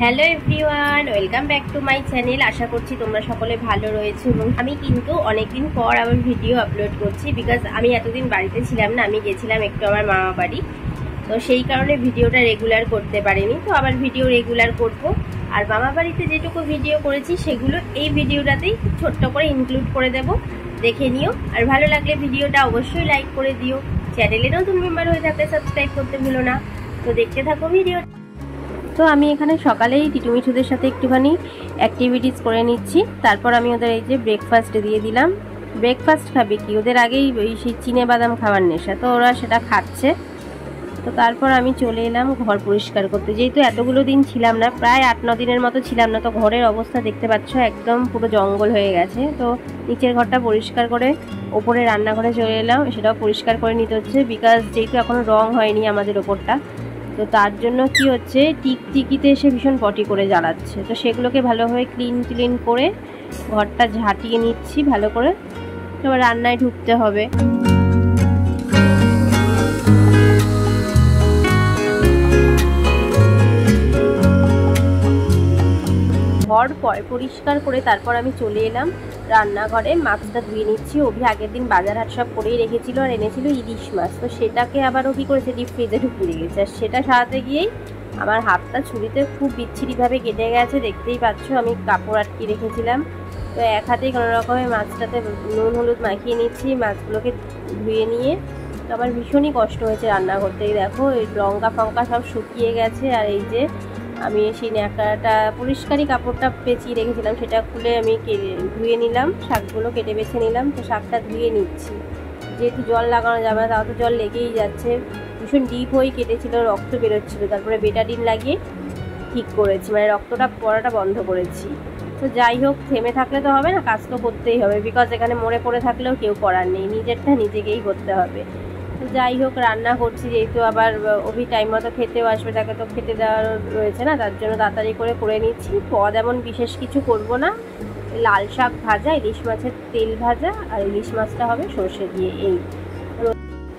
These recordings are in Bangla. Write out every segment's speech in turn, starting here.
Hello everyone, welcome back to my channel. আশা করছি তোমরা সকলে ভালো রয়েছো। এবং আমি কিন্তু অনেকদিন পর আবার ভিডিও আপলোড করছি, বিকজ আমি এতদিন বাড়িতে ছিলাম না। আমি গেছিলাম একটু আমার মামা বাড়ি, তো সেই কারণে ভিডিওটা রেগুলার করতে পারিনি। তো আবার ভিডিও রেগুলার করব। আর মামা বাড়িতে যেটুকু ভিডিও করেছি সেগুলো এই ভিডিওটাতেই ছোট্ট করে ইনক্লুড করে দেব, দেখে নিও। আর ভালো লাগলে ভিডিওটা অবশ্যই লাইক করে দিও। চ্যানেলে নতুন মেম্বার হয়ে থাকলে সাবস্ক্রাইব করতে ভুলো না। তো দেখতে থাকো ভিডিও। তো আমি এখানে সকালেই টিটু মিঠুদের সাথে একটুখানি অ্যাক্টিভিটিস করে নিচ্ছি। তারপর আমি ওদের এই যে ব্রেকফাস্ট দিয়ে দিলাম। ব্রেকফাস্ট খাবে কি, ওদের আগেই ওই সেই চিনে বাদাম খাওয়ার নেশা, তো ওরা সেটা খাচ্ছে। তো তারপর আমি চলে এলাম ঘর পরিষ্কার করতে। যেহেতু এতগুলো দিন ছিলাম না, প্রায় 8-9 দিনের মতো ছিলাম না, তো ঘরের অবস্থা দেখতে পাচ্ছ একদম পুরো জঙ্গল হয়ে গেছে। তো নিচের ঘরটা পরিষ্কার করে ওপরে রান্নাঘরে চলে এলাম, সেটাও পরিষ্কার করে নিতে হচ্ছে, বিকজ যেহেতু এখনও রং হয়নি আমাদের ওপরটা। তো তার জন্য কি হচ্ছে, টিকটিকিতে এসে ভীষণ পটি করে জ্বালাচ্ছে। তো সেগুলোকে ভালোভাবে ক্লিন করে ঘরটা ঝাঁটিয়ে নিচ্ছি ভালো করে। এবার রান্নায় ঢুকতে হবে। ঘর পরিষ্কার করে তারপর আমি চলে এলাম রান্নাঘরে। মাছটা ধুয়ে নিচ্ছি। অভি আগের দিন বাজার হাট সব করেই রেখেছিল, আর এনেছিল ইলিশ মাছ। তো সেটাকে আবার ও কী করেছে, ডিপ ফ্রিজে ঢুকিয়ে রেখেছে। আর সেটা সারাতে গিয়েই আমার হাতটা ছুরিতে খুব বিচ্ছিরিভাবে কেটে গেছে, দেখতেই পাচ্ছ। আমি কাপড় আটকে রেখেছিলাম, তো এক হাতেই কোনো রকমে মাছটাতে নুন হলুদ মাখিয়ে নিচ্ছি, মাছগুলোকে ধুয়ে নিয়ে। তো আমার ভীষণই কষ্ট হয়েছে রান্না করতে। দেখো এই লঙ্কা ফঙ্কা সব শুকিয়ে গেছে। আর এই যে আমি সেই ন্যাকড়াটা পরিষ্কারই কাপড়টা পেঁচিয়ে রেখেছিলাম, সেটা খুলে আমি ধুয়ে নিলাম, শাকগুলো কেটে বেছে নিলাম। তো শাকটা ধুয়ে নিচ্ছি, যেহেতু জল লাগানো যাবে না, তাও তো জল লেগেই যাচ্ছে। ভীষণ ডিপ হয়ে কেটেছিল, রক্ত বেরোচ্ছিলো। তারপরে বেটাডিন লাগিয়ে ঠিক করেছি, মানে রক্তটা পড়াটা বন্ধ করেছি। তো যাই হোক, থেমে থাকলে তো হবে না, কাজ তো করতেই হবে, বিকজ এখানে মরে পড়ে থাকলেও কেউ করার নেই, নিজেরটা নিজেকেই করতে হবে। তো যাই হোক, রান্না করছি, যেহেতু আবার অভি টাইম মতো খেতেও আসবে, তাকে তো খেতে দেওয়ার রয়েছে না, তার জন্য তাড়াতাড়ি করে নিচ্ছি। পদ এমন বিশেষ কিছু করব না, লাল শাক ভাজা, ইলিশ মাছের তেল ভাজা, আর ইলিশ মাছটা হবে সর্ষে দিয়ে। এই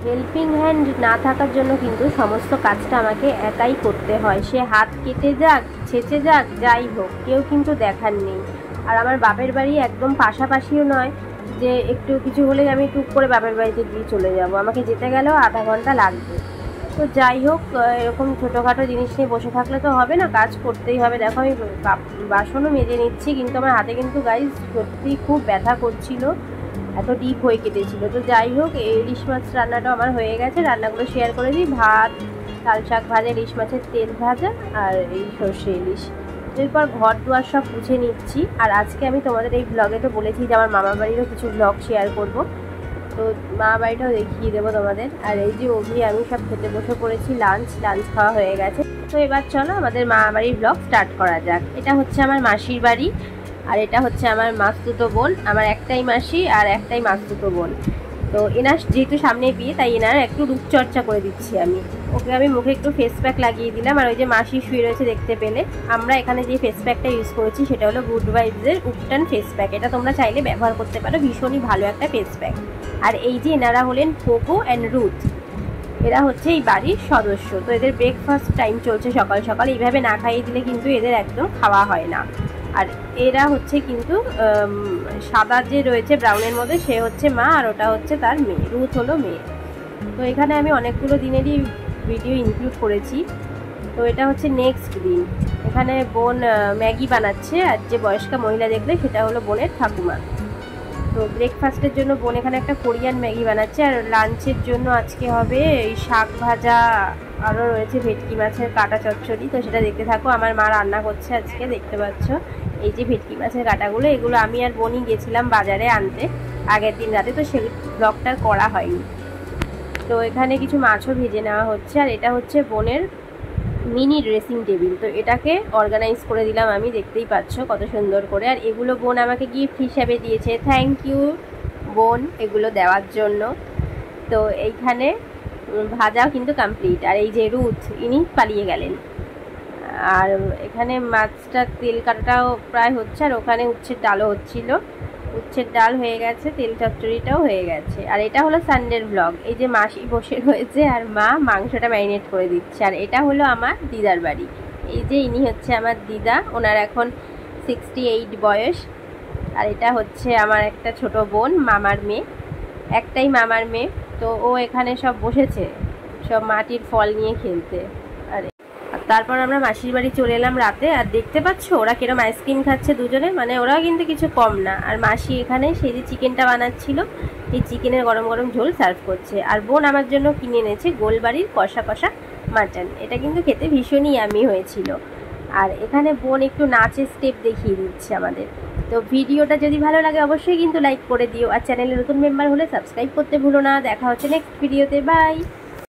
হেল্পিং হ্যান্ড না থাকার জন্য কিন্তু সমস্ত কাজটা আমাকে একাই করতে হয়। সে হাত কেটে যাক, ছেঁচে যাক, যাই হোক, কেউ কিন্তু দেখার নেই। আর আমার বাপের বাড়ি একদম পাশাপাশিও নয় যে একটু কিছু হলে আমি টুক করে বাপের বাড়িতে দিয়ে চলে যাব, আমাকে যেতে গেলেও আধা ঘন্টা লাগবে। তো যাই হোক, এরকম ছোটোখাটো জিনিস নিয়ে বসে থাকলে তো হবে না, কাজ করতেই হবে। দেখো আমি বাসনও মেজে নিচ্ছি, কিন্তু আমার হাতে কিন্তু গাইজ সত্যি খুব ব্যথা করছিল, এত ডিপ হয়ে কেটেছিল। তো যাই হোক, ইলিশ মাছ রান্নাটা আমার হয়ে গেছে। রান্নাগুলো শেয়ার করে দিই, ভাত, লাল শাক ভাজা, ইলিশ মাছের তেল ভাজা, আর এই সর্ষে ইলিশ। এরপর ঘর দুয়ার সব মুছে নিচ্ছি। আর আজকে আমি তোমাদের এই ব্লগে তো বলেছি যে আমার মামা বাড়িরও কিছু ব্লগ শেয়ার করব, তো মামা বাড়িটাও দেখিয়ে দেবো তোমাদের। আর এই যে অভি আমি সব খেতে বসে পড়েছি, লাঞ্চ খাওয়া হয়ে গেছে। তো এবার চলো আমাদের মামা বাড়ির ব্লগ স্টার্ট করা যাক। এটা হচ্ছে আমার মাসির বাড়ি, আর এটা হচ্ছে আমার মাসতুতো বোন। আমার একটাই মাসি আর একটাই মাসতুতো বোন। তো এনার যেহেতু সামনে বিয়ে, তাই এনার একটু রূপচর্চা করে দিচ্ছি আমি। ওকে আমি মুখে একটু ফেস প্যাক লাগিয়ে দিলাম। আর ওই যে মাসি শুয়ে রয়েছে দেখতে পেলে। আমরা এখানে যে ফেস প্যাকটা ইউজ করেছি সেটা হলো গুড ভাইবসের উপটান ফেস প্যাক। এটা তোমরা চাইলে ব্যবহার করতে পারো, ভীষণই ভালো একটা ফেস প্যাক। আর এই যে এনারা হলেন কোকো অ্যান্ড রুথ, এরা হচ্ছে এই বাড়ির সদস্য। তো এদের ব্রেকফাস্ট টাইম চলছে সকাল সকাল। এইভাবে না খাইয়ে দিলে কিন্তু এদের একদম খাওয়া হয় না। আর এরা হচ্ছে কিন্তু সাদা যে রয়েছে ব্রাউনের মধ্যে, সে হচ্ছে মা, আর ওটা হচ্ছে তার মেয়ে, রুথ হলো মেয়ে। তো এখানে আমি অনেকগুলো দিনেরই ভিডিও ইনক্লুড করেছি। তো এটা হচ্ছে নেক্সট দিন। এখানে বোন ম্যাগি বানাচ্ছে, আর যে বয়স্কা মহিলা দেখলে সেটা হলো বোনের ঠাকুমা। তো ব্রেকফাস্টের জন্য বোন এখানে একটা কোরিয়ান ম্যাগি বানাচ্ছে। আর লাঞ্চের জন্য আজকে হবে এই শাক ভাজা, আরও রয়েছে ভেটকি মাছের কাটা চচ্চড়ি। তো সেটা দেখতে থাকো। আমার মা রান্না করছে আজকে, দেখতে পাচ্ছ এই যে ভেটকি মাছের কাটাগুলো, এগুলো আমি আর বোনই গেছিলাম বাজারে আনতে আগের দিন রাতে, তো সেই ব্লগটা করা হয়নি। তো এখানে কিছু মাছও ভেজে নেওয়া হচ্ছে। আর এটা হচ্ছে বোনের মিনি ড্রেসিং টেবিল, তো এটাকে অর্গানাইজ করে দিলাম আমি, দেখতেই পাচ্ছ কত সুন্দর করে। আর এগুলো বোন আমাকে গিফট হিসাবে দিয়েছে, থ্যাংক ইউ বোন এগুলো দেওয়ার জন্য। তো এইখানে ভাজাও কিন্তু কমপ্লিট। আর এই যে রুথ, ইনি পালিয়ে গেলেন। আর এখানে মাছটা তেল কাটাটাও প্রায় হচ্ছে। আর ওখানে উচ্ছের ডালও হচ্ছিল, উচ্ছের ডাল হয়ে গেছে, তেল চচ্চড়িটাও হয়ে গেছে। আর এটা হলো সানডের ব্লগ। এই যে মাসি বসে রয়েছে আর মা মাংসটা ম্যারিনেট করে দিচ্ছে। আর এটা হলো আমার দিদার বাড়ি, এই যে ইনি হচ্ছে আমার দিদা, ওনার এখন 68 বয়স। আর এটা হচ্ছে আমার একটা ছোট বোন, মামার মেয়ে, একটাই মামার মেয়ে। তো ও এখানে সব বসেছে সব মাটির ফল নিয়ে খেলতে। আর তারপর আমরা মাসির বাড়ি চলে এলাম রাতে। আর দেখতে পাচ্ছ ওরা কিরম আইসক্রিম খাচ্ছে দুজনে, মানে ওরাও কিন্তু কিছু কম না। আর মাসি এখানে সেই যে চিকেনটা বানাচ্ছিল, এই চিকেনের গরম গরম ঝোল সার্ভ করছে। আর বোন আমার জন্য কিনে এনেছে গোলবাড়ির কষা কষা মাটন, এটা কিন্তু খেতে ভীষণই ইয়ামি হয়েছিল। আর এখানে বোন একটু নাচের স্টেপ দেখিয়ে দিচ্ছে আমাদের। তো ভিডিওটা যদি ভালো লাগে অবশ্যই কিন্তু লাইক করে দিও, আর চ্যানেলে নতুন মেম্বার হলে সাবস্ক্রাইব করতে ভুলো না। দেখা হচ্ছে নেক্সট ভিডিওতে, বাই।